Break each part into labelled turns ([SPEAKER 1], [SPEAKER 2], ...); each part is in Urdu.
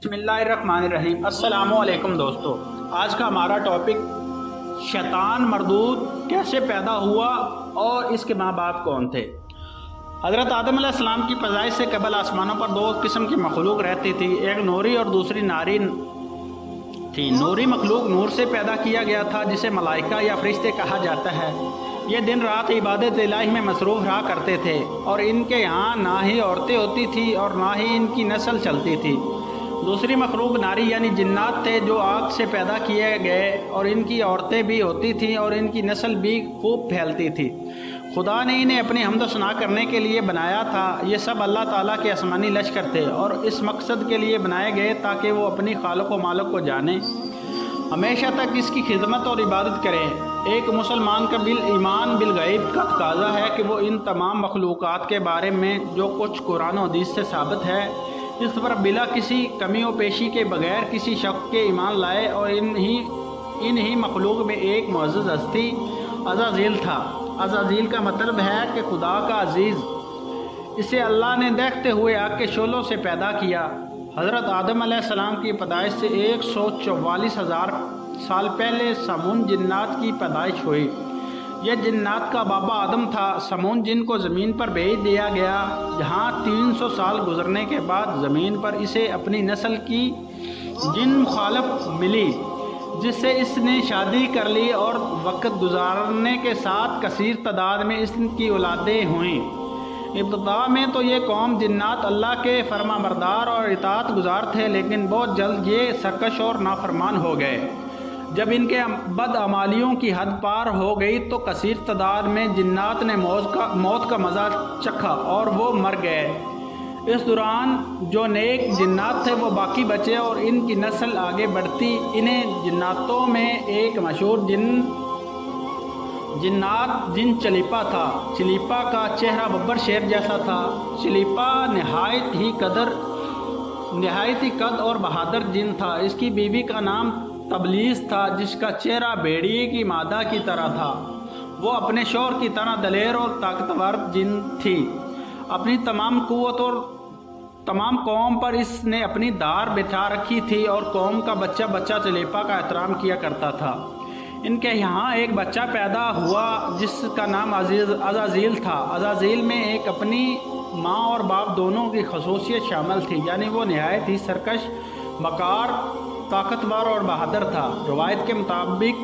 [SPEAKER 1] بسم اللہ الرحمن الرحیم۔ السلام علیکم دوستو، آج کا ہمارا ٹاپک شیطان مردود کیسے پیدا ہوا اور اس کے ماں باپ کون تھے۔ حضرت آدم علیہ السلام کی پیدائش سے قبل آسمانوں پر دو قسم کی مخلوق رہتی تھی، ایک نوری اور دوسری ناری تھی۔ نوری مخلوق نور سے پیدا کیا گیا تھا جسے ملائکہ یا فرشتے کہا جاتا ہے۔ یہ دن رات عبادت الہی میں مصروف رہا کرتے تھے اور ان کے یہاں نہ ہی عورتیں ہوتی تھیں اور نہ ہی ان کی نسل چلتی تھی۔ دوسری مخلوق ناری یعنی جنات تھے جو آگ سے پیدا کیے گئے اور ان کی عورتیں بھی ہوتی تھیں اور ان کی نسل بھی خوب پھیلتی تھی۔ خدا نے انہیں اپنی حمد و ثنا کرنے کے لیے بنایا تھا۔ یہ سب اللہ تعالیٰ کے آسمانی لشکر تھے اور اس مقصد کے لیے بنائے گئے تاکہ وہ اپنی خالق و مالک کو جانیں، ہمیشہ تک اس کی خدمت اور عبادت کریں۔ ایک مسلمان کا ایمان بالغیب کا تقاضا ہے کہ وہ ان تمام مخلوقات کے بارے میں جو کچھ قرآن و حدیث سے ثابت ہے اس پر بلا کسی کمی و پیشی کے بغیر کسی شک کے ایمان لائے، اور انہی مخلوق میں ایک معزز ہستی عزازیل تھا۔ عزازیل کا مطلب ہے کہ خدا کا عزیز۔ اسے اللہ نے دیکھتے ہوئے آگ کے شعلوں سے پیدا کیا۔ حضرت آدم علیہ السلام کی پیدائش سے 144,000 سال پہلے سمون جنات کی پیدائش ہوئی۔ یہ جنات کا بابا آدم تھا۔ سمون جن کو زمین پر بھیج دیا گیا، جہاں 300 سال گزرنے کے بعد زمین پر اسے اپنی نسل کی جن مخالف ملی، جس سے اس نے شادی کر لی اور وقت گزارنے کے ساتھ کثیر تعداد میں اس کی اولادیں ہوئیں۔ ابتدا میں تو یہ قوم جنات اللہ کے فرما بردار اور اطاعت گزار تھے، لیکن بہت جلد یہ سرکش اور نافرمان ہو گئے۔ جب ان کے بدعمالیوں کی حد پار ہو گئی تو کثیر تعداد میں جنات نے موت کا مزہ چکھا اور وہ مر گئے۔ اس دوران جو نیک جنات تھے وہ باقی بچے اور ان کی نسل آگے بڑھتی۔ انہیں جناتوں میں ایک مشہور جن چلیپا تھا۔ چلیپا کا چہرہ ببر شیر جیسا تھا۔ چلیپا نہایت ہی قد اور بہادر جن تھا۔ اس کی بیوی کا نام تبلیس تھا، جس کا چہرہ بھیڑیے کی مادہ کی طرح تھا۔ وہ اپنے شوہر کی طرح دلیر اور طاقتور جن تھی۔ اپنی تمام قوت اور تمام قوم پر اس نے اپنی دار بٹھا رکھی تھی اور قوم کا بچہ بچہ چلیپا کا احترام کیا کرتا تھا۔ ان کے یہاں ایک بچہ پیدا ہوا جس کا نام عزازیل تھا۔ عزازیل میں ایک اپنی ماں اور باپ دونوں کی خصوصیت شامل تھی، یعنی وہ نہایت ہی سرکش، مکار، طاقتور اور بہادر تھا۔ روایت کے مطابق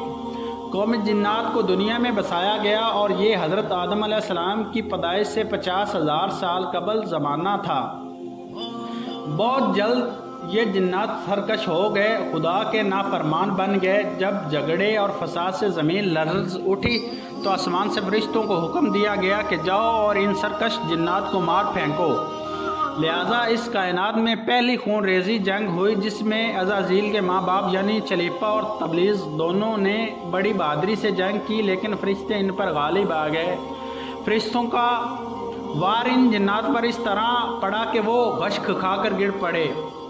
[SPEAKER 1] قوم جنات کو دنیا میں بسایا گیا اور یہ حضرت آدم علیہ السلام کی پیدائش سے 50,000 سال قبل زمانہ تھا۔ بہت جلد یہ جنات سرکش ہو گئے، خدا کے نافرمان بن گئے۔ جب جھگڑے اور فساد سے زمین لرز اٹھی تو آسمان سے فرشتوں کو حکم دیا گیا کہ جاؤ اور ان سرکش جنات کو مار پھینکو۔ لہٰذا اس کائنات میں پہلی خون ریزی جنگ ہوئی، جس میں عزازیل کے ماں باپ یعنی چلیپا اور تبلیس دونوں نے بڑی بہادری سے جنگ کی، لیکن فرشتے ان پر غالب آ گئے۔ فرشتوں کا وار ان جنات پر اس طرح پڑا کہ وہ غشق کھا کر گر پڑے۔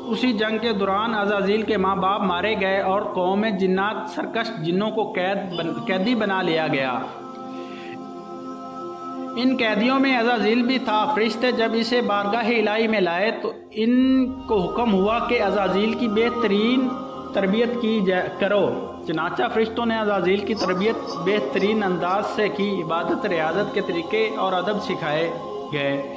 [SPEAKER 1] اسی جنگ کے دوران عزازیل کے ماں باپ مارے گئے اور قوم جنات سرکش جنوں کو قیدی بنا لیا گیا۔ ان قیدیوں میں عزازیل بھی تھا۔ فرشتے جب اسے بارگاہ الہی میں لائے تو ان کو حکم ہوا کہ عزازیل کی بہترین تربیت کی کرو۔ چنانچہ فرشتوں نے عزازیل کی تربیت بہترین انداز سے کی۔ عبادت، ریاضت کے طریقے اور ادب سکھائے گئے۔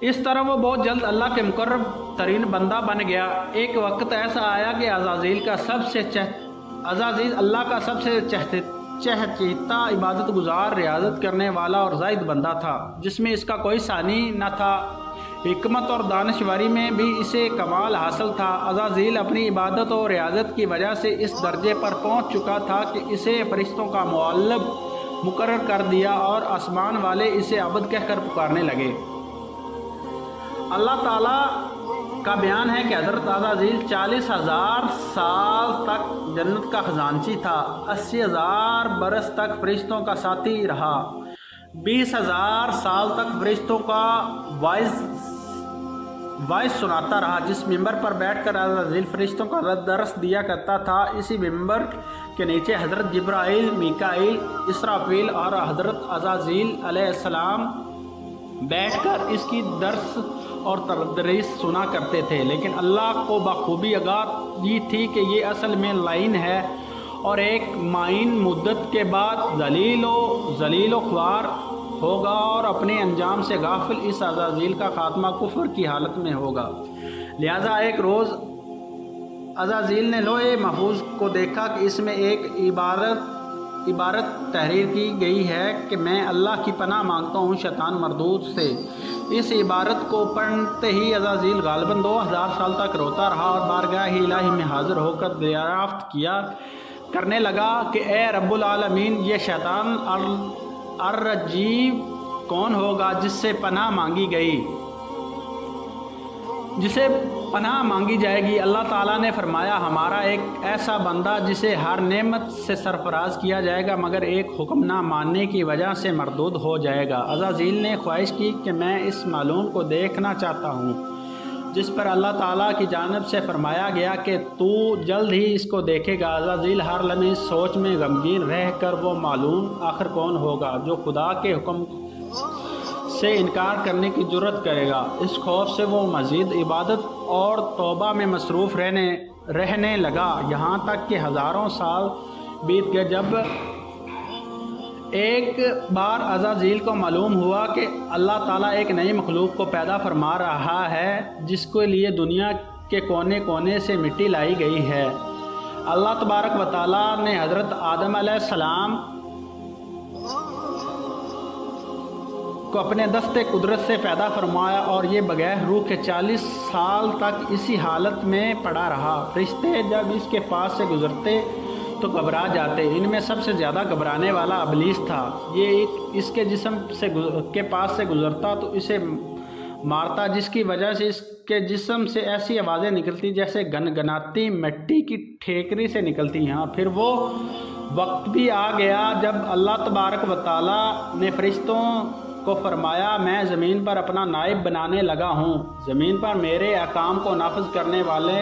[SPEAKER 1] اس طرح وہ بہت جلد اللہ کے مقرب ترین بندہ بن گیا۔ ایک وقت ایسا آیا کہ عزازیل اللہ کا سب سے چہچیتا، عبادت گزار، ریاضت کرنے والا اور زاہد بندہ تھا، جس میں اس کا کوئی ثانی نہ تھا۔ حکمت اور دانشوری میں بھی اسے کمال حاصل تھا۔ عزازیل اپنی عبادت اور ریاضت کی وجہ سے اس درجے پر پہنچ چکا تھا کہ اسے فرشتوں کا معلم مقرر کر دیا اور آسمان والے اسے عبد کہہ کر پکارنے لگے۔ اللہ تعالیٰ کا بیان ہے کہ حضرت عزازیل 40,000 سال تک جنت کا خزانچی تھا۔ 80,000 برس تک فرشتوں کا ساتھی رہا۔ 20,000 سال تک فرشتوں کا وائس سناتا رہا۔ جس ممبر پر بیٹھ کر عزازیل فرشتوں کا درس دیا کرتا تھا، اسی ممبر کے نیچے حضرت جبرائیل، میکائیل، اسرافیل اور حضرت عزازیل علیہ السلام بیٹھ کر اس کی درس اور تدریس سنا کرتے تھے، لیکن اللہ کو بخوبی آگاہی تھی کہ یہ اصل میں لعین ہے اور ایک معین مدت کے بعد ذلیل و خوار ہوگا اور اپنے انجام سے غافل اس عزازیل کا خاتمہ کفر کی حالت میں ہوگا۔ لہذا ایک روز عزازیل نے لوح محفوظ کو دیکھا کہ اس میں ایک عبارت تحریر کی گئی ہے کہ میں اللہ کی پناہ مانگتا ہوں شیطان مردود سے۔ اس عبارت کو پڑھتے ہی عزازیل غالباً 2000 سال تک روتا رہا اور بارگاہ الہی میں حاضر ہو کر دریافت کرنے لگا کہ اے رب العالمین، یہ شیطان الرجیم کون ہوگا جس سے پناہ مانگی جائے گی؟ اللہ تعالیٰ نے فرمایا، ہمارا ایک ایسا بندہ جسے ہر نعمت سے سرفراز کیا جائے گا مگر ایک حکم نہ ماننے کی وجہ سے مردود ہو جائے گا۔ عزازیل نے خواہش کی کہ میں اس معلوم کو دیکھنا چاہتا ہوں، جس پر اللہ تعالیٰ کی جانب سے فرمایا گیا کہ تو جلد ہی اس کو دیکھے گا۔ عزازیل ہر لمحے اس سوچ میں غمگین رہ کر وہ معلوم آخر کون ہوگا جو خدا کے حکم سے انکار کرنے کی جرت کرے گا۔ اس خوف سے وہ مزید عبادت اور توبہ میں مصروف رہنے لگا، یہاں تک کہ ہزاروں سال بیت گئے۔ جب ایک بار عزازیل کو معلوم ہوا کہ اللہ تعالیٰ ایک نئی مخلوق کو پیدا فرما رہا ہے جس کے لیے دنیا کے کونے کونے سے مٹی لائی گئی ہے، اللہ تبارک و تعالیٰ نے حضرت آدم علیہ السلام کو اپنے دست قدرت سے پیدا فرمایا اور یہ بغیر روح کے 40 سال تک اسی حالت میں پڑا رہا۔ فرشتے جب اس کے پاس سے گزرتے تو گھبرا جاتے۔ ان میں سب سے زیادہ گھبرانے والا ابلیس تھا۔ یہ اس کے جسم کے پاس سے گزرتا تو اسے مارتا، جس کی وجہ سے اس کے جسم سے ایسی آوازیں نکلتی جیسے گنگناتی مٹی کی ٹھیکری سے نکلتی ہیں۔ پھر وہ وقت بھی آ گیا جب اللہ تبارک و تعالیٰ نے فرشتوں کو فرمایا، میں زمین پر اپنا نائب بنانے لگا ہوں، زمین پر میرے احکام کو نافذ کرنے والے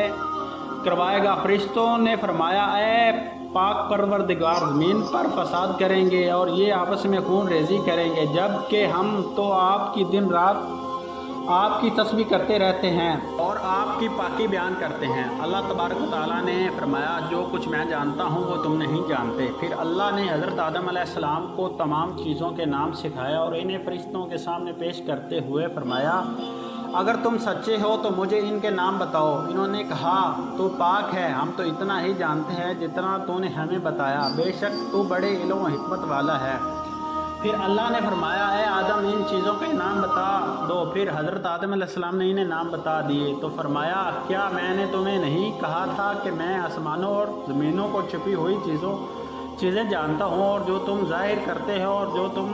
[SPEAKER 1] کروائے گا۔ فرشتوں نے فرمایا، اے پاک پروردگار، زمین پر فساد کریں گے اور یہ آپس میں خون ریزی کریں گے، جبکہ ہم تو آپ کی دن رات آپ کی تسبیح کرتے رہتے ہیں اور آپ کی پاکی بیان کرتے ہیں۔ اللہ تبارک و تعالیٰ نے فرمایا، جو کچھ میں جانتا ہوں وہ تم نہیں جانتے۔ پھر اللہ نے حضرت آدم علیہ السلام کو تمام چیزوں کے نام سکھایا اور انہیں فرشتوں کے سامنے پیش کرتے ہوئے فرمایا، اگر تم سچے ہو تو مجھے ان کے نام بتاؤ۔ انہوں نے کہا، تو پاک ہے، ہم تو اتنا ہی جانتے ہیں جتنا تو نے ہمیں بتایا، بے شک تو بڑے علم و حکمت والا ہے۔ پھر اللہ نے فرمایا، اے آدم، ان چیزوں کے نام بتا دو۔ پھر حضرت آدم علیہ السلام نے انہیں نام بتا دیے تو فرمایا، کیا میں نے تمہیں نہیں کہا تھا کہ میں آسمانوں اور زمینوں کو چھپی ہوئی چیزیں جانتا ہوں، اور جو تم ظاہر کرتے ہو اور جو تم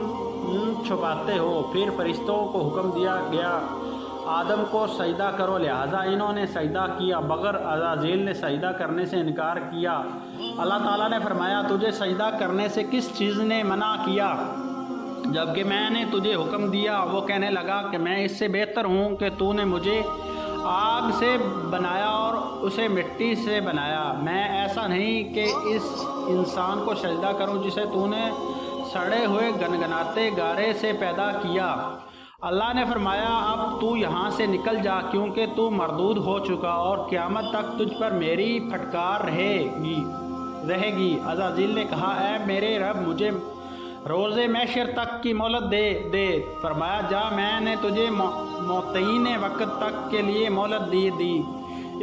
[SPEAKER 1] چھپاتے ہو۔ پھر فرشتوں کو حکم دیا گیا، آدم کو سجدہ کرو، لہٰذا انہوں نے سجدہ کیا مگر عزازیل نے سجدہ کرنے سے انکار کیا۔ اللہ تعالیٰ نے فرمایا، تجھے سجدہ کرنے سے کس چیز نے منع کیا جبکہ میں نے تجھے حکم دیا؟ وہ کہنے لگا کہ میں اس سے بہتر ہوں کہ تو نے مجھے آگ سے بنایا اور اسے مٹی سے بنایا، میں ایسا نہیں کہ اس انسان کو سجدہ کروں جسے تو نے سڑے ہوئے گنگناتے گارے سے پیدا کیا۔ اللہ نے فرمایا، اب تو یہاں سے نکل جا کیونکہ تو مردود ہو چکا اور قیامت تک تجھ پر میری پھٹکار رہے گی۔ عزازیل نے کہا، اے میرے رب، مجھے روز محشر تک کی مہلت دے۔ فرمایا، جا، میں نے تجھے معتین وقت تک کے لیے مہلت دی۔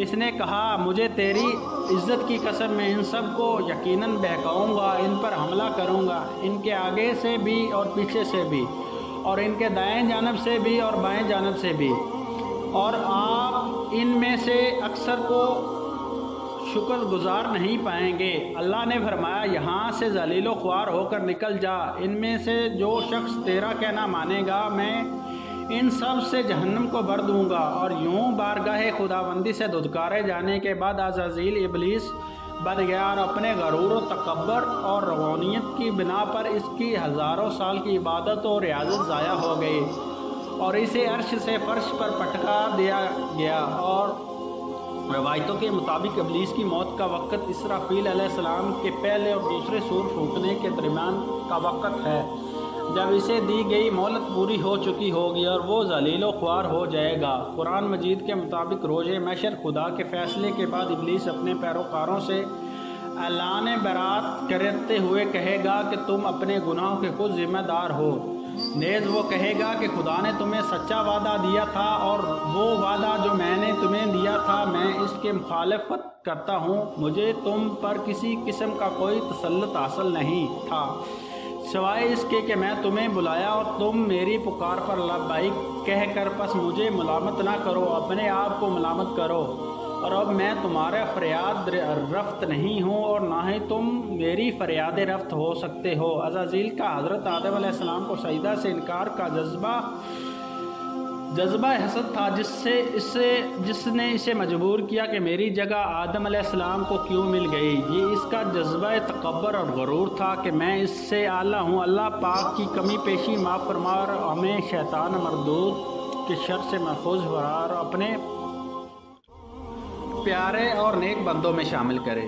[SPEAKER 1] اس نے کہا، مجھے تیری عزت کی قسم میں ان سب کو یقیناً بہکاؤں گا، ان پر حملہ کروں گا، ان کے آگے سے بھی اور پیچھے سے بھی، اور ان کے دائیں جانب سے بھی اور بائیں جانب سے بھی، اور آپ ان میں سے اکثر کو شکر گزار نہیں پائیں گے۔ اللہ نے فرمایا، یہاں سے ذلیل و خوار ہو کر نکل جا، ان میں سے جو شخص تیرا کہنا مانے گا میں ان سب سے جہنم کو بھر دوں گا۔ اور یوں بارگاہ خداوندی سے دھتکارے جانے کے بعد عزازیل ابلیس بد گیا اور اپنے غرور و تکبر اور روانیت کی بنا پر اس کی ہزاروں سال کی عبادت اور ریاضت ضائع ہو گئی اور اسے عرش سے فرش پر پٹکا دیا گیا۔ اور روایتوں کے مطابق ابلیس کی موت کا وقت اسرافیل علیہ السلام کے پہلے اور دوسرے سور پھونکنے کے درمیان کا وقت ہے۔ جب اسے دی گئی مہلت پوری ہو چکی ہوگی اور وہ ذلیل و خوار ہو جائے گا۔ قرآن مجید کے مطابق روز محشر خدا کے فیصلے کے بعد ابلیس اپنے پیروکاروں سے اعلان برات کرتے ہوئے کہے گا کہ تم اپنے گناہوں کے خود ذمہ دار ہو۔ نیز وہ کہے گا کہ خدا نے تمہیں سچا وعدہ دیا تھا اور وہ وعدہ جو میں نے تمہیں دیا تھا میں اس کے مخالفت کرتا ہوں۔ مجھے تم پر کسی قسم کا کوئی تسلط حاصل نہیں تھا سوائے اس کے کہ میں تمہیں بلایا اور تم میری پکار پر لبیک کہہ کر پس مجھے ملامت نہ کرو، اپنے آپ کو ملامت کرو۔ اور اب میں تمہارا فریاد رفت نہیں ہوں اور نہ ہی تم میری فریاد رفت ہو سکتے ہو۔ عزازیل کا حضرت آدم علیہ السلام کو سجدہ سے انکار کا جذبہ حسد تھا جس نے اسے مجبور کیا کہ میری جگہ آدم علیہ السلام کو کیوں مل گئی۔ یہ اس کا جذبہ تکبر اور غرور تھا کہ میں اس سے اعلیٰ ہوں۔ اللہ پاک کی کمی پیشی معاف فرما اور ہمیں شیطان مردود کے شر سے محفوظ فرما اور اپنے پیارے اور نیک بندوں میں شامل کرے۔